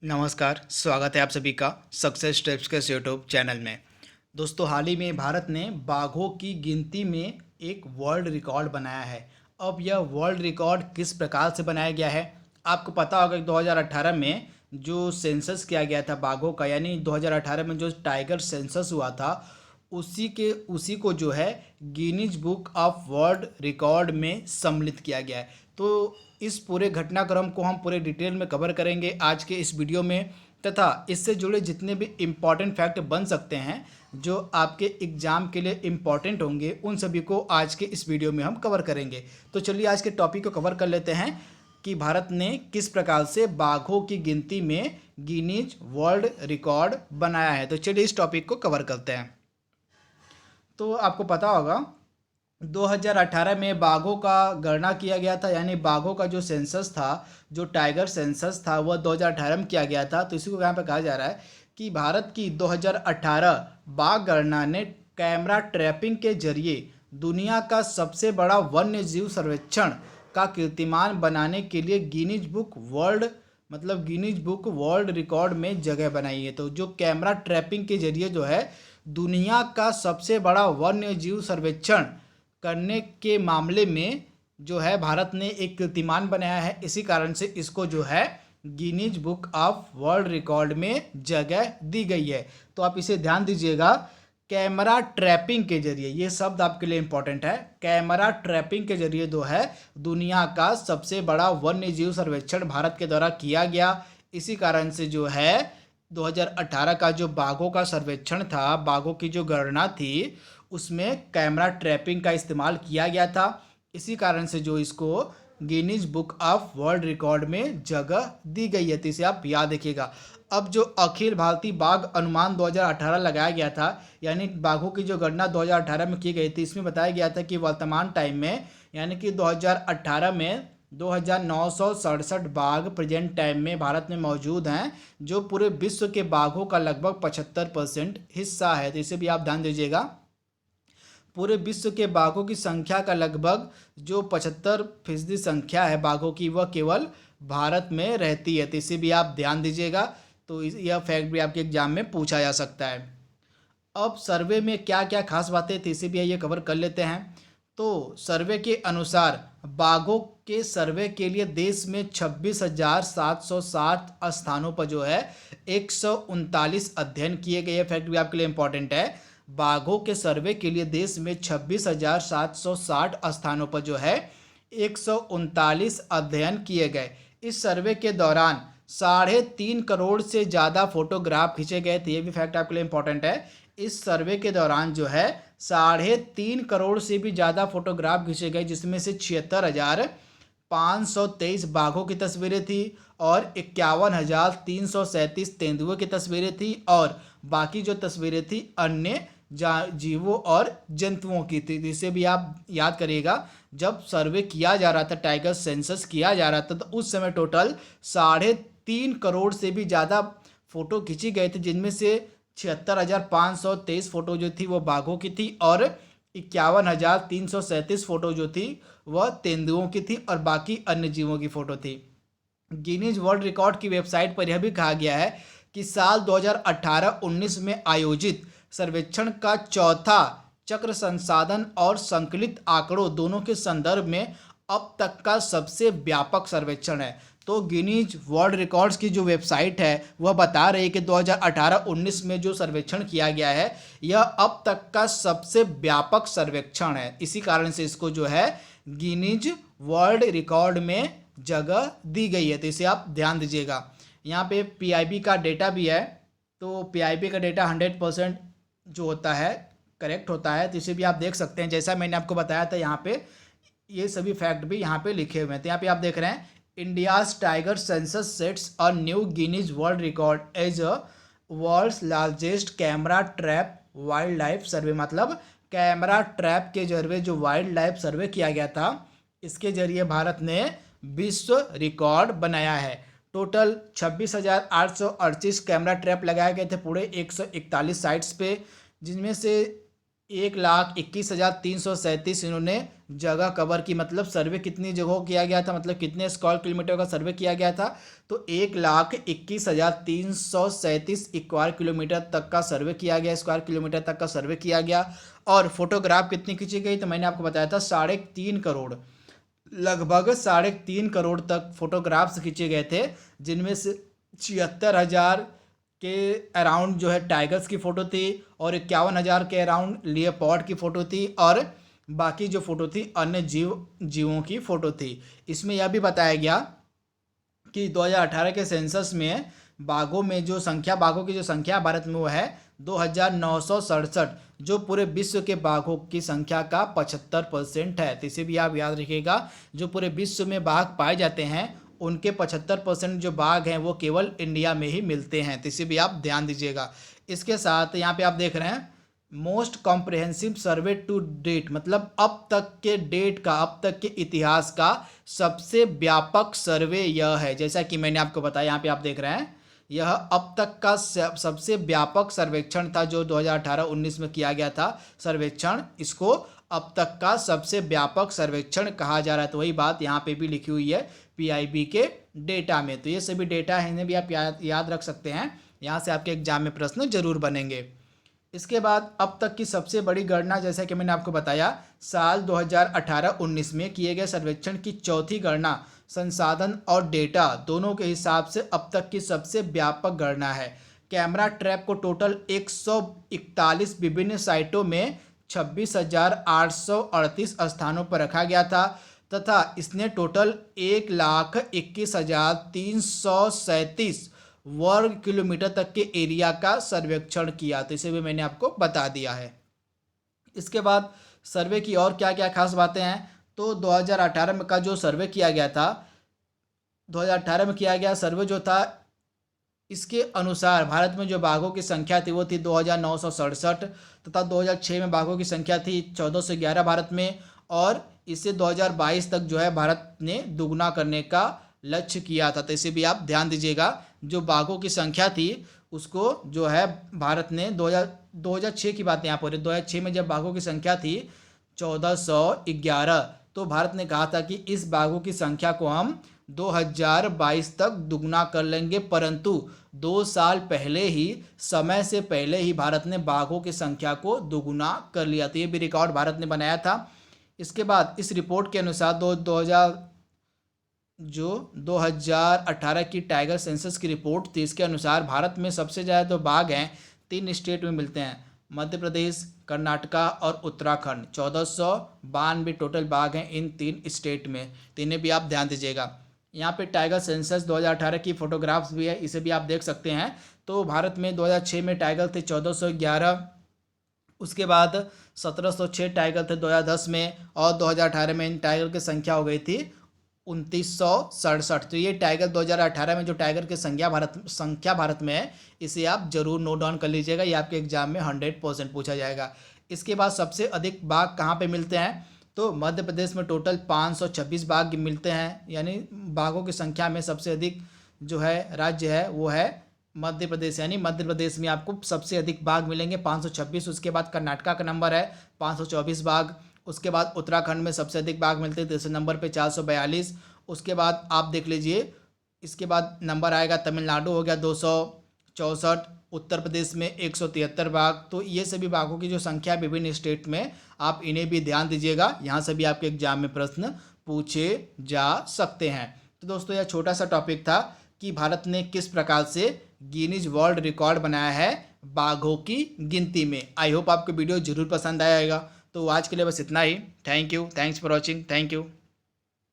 नमस्कार, स्वागत है आप सभी का सक्सेस स्टेप्स के इस यूट्यूब चैनल में। दोस्तों, हाल ही में भारत ने बाघों की गिनती में एक वर्ल्ड रिकॉर्ड बनाया है। अब यह वर्ल्ड रिकॉर्ड किस प्रकार से बनाया गया है, आपको पता होगा कि 2018 में जो सेंसस किया गया था बाघों का, यानी 2018 में जो टाइगर सेंसस हुआ था, उसी को जो है Guinness book of world record में सम्मिलित किया गया है। तो इस पूरे घटनाक्रम को हम पूरे डिटेल में कवर करेंगे आज के इस वीडियो में, तथा इससे जुड़े जितने भी इम्पॉर्टेंट फैक्ट बन सकते हैं जो आपके एग्ज़ाम के लिए इम्पॉर्टेंट होंगे, उन सभी को आज के इस वीडियो में हम कवर करेंगे। तो चलिए आज के टॉपिक को कवर कर लेते हैं कि भारत ने किस प्रकार से बाघों की गिनती में गिनीज वर्ल्ड रिकॉर्ड बनाया है। तो चलिए इस टॉपिक को कवर करते हैं। तो आपको पता होगा 2018 में बाघों का गणना किया गया था, यानी बाघों का जो सेंसस था, जो टाइगर सेंसस था, वह 2018 में किया गया था। तो इसी को यहाँ पे कहा जा रहा है कि भारत की 2018 बाघ गणना ने कैमरा ट्रैपिंग के जरिए दुनिया का सबसे बड़ा वन्य जीव सर्वेक्षण का कीर्तिमान बनाने के लिए गिनीज बुक वर्ल्ड रिकॉर्ड में जगह बनाई है। तो जो कैमरा ट्रैपिंग के जरिए जो है दुनिया का सबसे बड़ा वन्य जीव सर्वेक्षण करने के मामले में जो है भारत ने एक कीर्तिमान बनाया है। इसी कारण से इसको जो है Guinness book of world record में जगह दी गई है। तो आप इसे ध्यान दीजिएगा, कैमरा ट्रैपिंग के जरिए, ये शब्द आपके लिए इंपॉर्टेंट है। कैमरा ट्रैपिंग के जरिए जो है दुनिया का सबसे बड़ा वन्य जीव सर्वेक्षण भारत के द्वारा किया गया। इसी कारण से जो है 2018 का जो बाघों का सर्वेक्षण था, बाघों की जो गणना थी, उसमें कैमरा ट्रैपिंग का इस्तेमाल किया गया था। इसी कारण से जो इसको Guinness book of world record में जगह दी गई है। तो इसे आप याद रखिएगा। अब जो अखिल भारतीय बाघ अनुमान 2018 लगाया गया था, यानी बाघों की जो गणना 2018 में की गई थी, इसमें बताया गया था कि वर्तमान टाइम में, यानी कि 2018 में 2967 बाघ प्रेजेंट टाइम में भारत में मौजूद हैं, जो पूरे विश्व के बाघों का लगभग 75% हिस्सा है। तो इसे भी आप ध्यान दीजिएगा। पूरे विश्व के बाघों की संख्या का लगभग जो 75% संख्या है बाघों की, वह केवल भारत में रहती है। तो इसे भी आप ध्यान दीजिएगा। तो यह फैक्ट भी आपके एग्जाम में पूछा जा सकता है। अब सर्वे में क्या क्या खास बातें थी, इसे भी आइए कवर कर लेते हैं। तो सर्वे के अनुसार बाघों के सर्वे के लिए देश में 26,760 स्थानों पर जो है 139 अध्ययन किए गए। फैक्ट भी आपके लिए इंपॉर्टेंट है। बाघों के सर्वे के लिए देश में 26,760 स्थानों पर जो है 139 अध्ययन किए गए। इस सर्वे के दौरान 3.5 करोड़ से ज़्यादा फोटोग्राफ खींचे गए थे। ये भी फैक्ट आपके लिए इंपॉर्टेंट है। इस सर्वे के दौरान जो है 3.5 करोड़ से भी ज़्यादा फोटोग्राफ खींचे गए, जिसमें से 76,523 बाघों की तस्वीरें थी और 51,337 तेंदुओं की तस्वीरें थी, और बाकी जो तस्वीरें थी अन्य जीवों और जंतुओं की थी। जिसे भी आप याद करिएगा, जब सर्वे किया जा रहा था, टाइगर सेंसस किया जा रहा था, तो उस समय टोटल 3.5 करोड़ से भी ज़्यादा फोटो खींची गए थे, जिनमें से 76,523 फोटो जो थी वो बाघों की थी, और 51,337 फोटो जो थी वह तेंदुओं की थी, और बाकी अन्य जीवों की फोटो थी। गिनीज वर्ल्ड रिकॉर्ड की वेबसाइट पर यह भी कहा गया है कि साल 2018-19 में आयोजित सर्वेक्षण का चौथा चक्र संसाधन और संकलित आंकड़ों दोनों के संदर्भ में अब तक का सबसे व्यापक सर्वेक्षण है। तो गिनीज वर्ल्ड रिकॉर्ड्स की जो वेबसाइट है वह बता रही है कि 2018-19 में जो सर्वेक्षण किया गया है, यह अब तक का सबसे व्यापक सर्वेक्षण है। इसी कारण से इसको जो है गिनीज वर्ल्ड रिकॉर्ड में जगह दी गई है। तो इसे आप ध्यान दीजिएगा। यहाँ पे पीआईबी का डेटा भी है। तो पीआईबी का डेटा 100% जो होता है करेक्ट होता है। तो इसे भी आप देख सकते हैं। जैसा मैंने आपको बताया था, यहाँ पे ये सभी फैक्ट भी यहाँ पे लिखे हुए हैं। तो यहाँ पे आप देख रहे हैं, India's tiger census sets a new Guinness world record as a world's largest camera trap wildlife survey. मतलब कैमरा ट्रैप के जरिए जो वाइल्ड लाइफ सर्वे किया गया था, इसके जरिए भारत ने विश्व रिकॉर्ड बनाया है। टोटल 26,838 कैमरा ट्रैप लगाए गए थे पूरे 141 साइट्स पे, जिनमें से 1,21,337 इन्होंने जगह कवर की, मतलब सर्वे कितनी जगहों किया गया था, मतलब कितने स्क्वायर किलोमीटर का सर्वे किया गया था, तो 1,21,337 स्क्वायर किलोमीटर तक का सर्वे किया गया, स्क्वायर किलोमीटर तक का सर्वे किया गया। और फोटोग्राफ कितनी खींची गई, तो मैंने आपको बताया था 3.5 करोड़, लगभग 3.5 करोड़ तक फोटोग्राफ्स खींचे गए थे, जिनमें से 76,000 के अराउंड जो है टाइगर्स की फ़ोटो थी, और 51,000 के अराउंड लियोपार्ड की फ़ोटो थी, और बाकी जो फ़ोटो थी अन्य जीवों की फ़ोटो थी। इसमें यह भी बताया गया कि 2018 के सेंसस में बाघों की जो संख्या भारत में वो है 2,967, जो पूरे विश्व के बाघों की संख्या का 75% है। तो इसे भी आप याद रखिएगा, जो पूरे विश्व में बाघ पाए जाते हैं उनके 75% जो बाघ हैं वो केवल इंडिया में ही मिलते हैं। तो इसे भी आप ध्यान दीजिएगा। इसके साथ यहाँ पे आप देख रहे हैं most comprehensive survey to date, मतलब अब तक के डेट का, अब तक के इतिहास का सबसे व्यापक सर्वे यह है। जैसा कि मैंने आपको बताया, यहाँ पे आप देख रहे हैं, यह अब तक का सबसे व्यापक सर्वेक्षण था जो 2018-19 में किया गया था सर्वेक्षण। इसको अब तक का सबसे व्यापक सर्वेक्षण कहा जा रहा है। तो वही बात यहाँ पे भी लिखी हुई है पीआईबी के डेटा में। तो ये सभी डेटा है, इन्हें भी आप याद रख सकते हैं, यहाँ से आपके एग्जाम में प्रश्न जरूर बनेंगे। इसके बाद अब तक की सबसे बड़ी गणना, जैसा कि मैंने आपको बताया, साल 2018-19 में किए गए सर्वेक्षण की चौथी गणना संसाधन और डेटा दोनों के हिसाब से अब तक की सबसे व्यापक गणना है। कैमरा ट्रैप को टोटल 141 विभिन्न साइटों में 26,838 स्थानों पर रखा गया था, तथा इसने टोटल 1,21,337 वर्ग किलोमीटर तक के एरिया का सर्वेक्षण किया। तो इसे भी मैंने आपको बता दिया है। इसके बाद सर्वे की और क्या क्या खास बातें हैं, तो 2018 में का जो सर्वे किया गया था, 2018 में किया गया सर्वे जो था, इसके अनुसार भारत में जो बाघों की संख्या थी वो थी 2,967, तथा 2006 में बाघों की संख्या थी 1,411 भारत में, और इसे 2022 तक जो है भारत ने दुगना करने का लक्ष्य किया था। तो इसे भी आप ध्यान दीजिएगा, जो बाघों की संख्या थी उसको जो है भारत ने 2006 की बात यहाँ पर, 2006 में जब बाघों की संख्या थी 1,411, तो भारत ने कहा था कि इस बाघों की संख्या को हम 2022 तक दुगना कर लेंगे, परंतु 2 साल पहले ही, समय से पहले ही भारत ने बाघों की संख्या को दुगुना कर लिया। तो ये भी रिकॉर्ड भारत ने बनाया था। इसके बाद इस रिपोर्ट के अनुसार 2018 की टाइगर सेंसस की रिपोर्ट थी, इसके अनुसार भारत में सबसे ज़्यादा जो बाघ हैं 3 स्टेट में मिलते हैं, मध्य प्रदेश, कर्नाटका और उत्तराखंड। 1,492 टोटल बाघ हैं इन 3 स्टेट में। तो इन्हें भी आप ध्यान दीजिएगा। यहाँ पे टाइगर सेंसस 2018 की फोटोग्राफ्स भी है, इसे भी आप देख सकते हैं। तो भारत में 2006 में टाइगर थे 1,411, उसके बाद 1,706 टाइगर थे 2010 में, और 2018 में इन टाइगर की संख्या हो गई थी 2,967। तो ये टाइगर 2018 में जो टाइगर की संख्या भारत में है, इसे आप जरूर नोट डाउन कर लीजिएगा, ये आपके एग्जाम में 100% पूछा जाएगा। इसके बाद सबसे अधिक बाघ कहाँ पे मिलते हैं, तो मध्य प्रदेश में टोटल 526 बाघ मिलते हैं, यानी बाघों की संख्या में सबसे अधिक जो है राज्य है वो है मध्य प्रदेश, यानी मध्य प्रदेश में आपको सबसे अधिक बाघ मिलेंगे 526। उसके बाद कर्नाटका का नंबर है 524 बाघ। उसके बाद उत्तराखंड में सबसे अधिक बाघ मिलते हैं, तीसरे नंबर पे 442। उसके बाद आप देख लीजिए, इसके बाद नंबर आएगा तमिलनाडु, हो गया 264, उत्तर प्रदेश में 173 बाघ। तो ये सभी बाघों की जो संख्या है विभिन्न स्टेट में, आप इन्हें भी ध्यान दीजिएगा, यहाँ से भी आपके एग्जाम में प्रश्न पूछे जा सकते हैं। तो दोस्तों यह छोटा सा टॉपिक था कि भारत ने किस प्रकार से गिनीज वर्ल्ड रिकॉर्ड बनाया है बाघों की गिनती में। आई होप आपको वीडियो जरूर पसंद आएगा। तो आज के लिए बस इतना ही। Thank you, thanks for watching, thank you.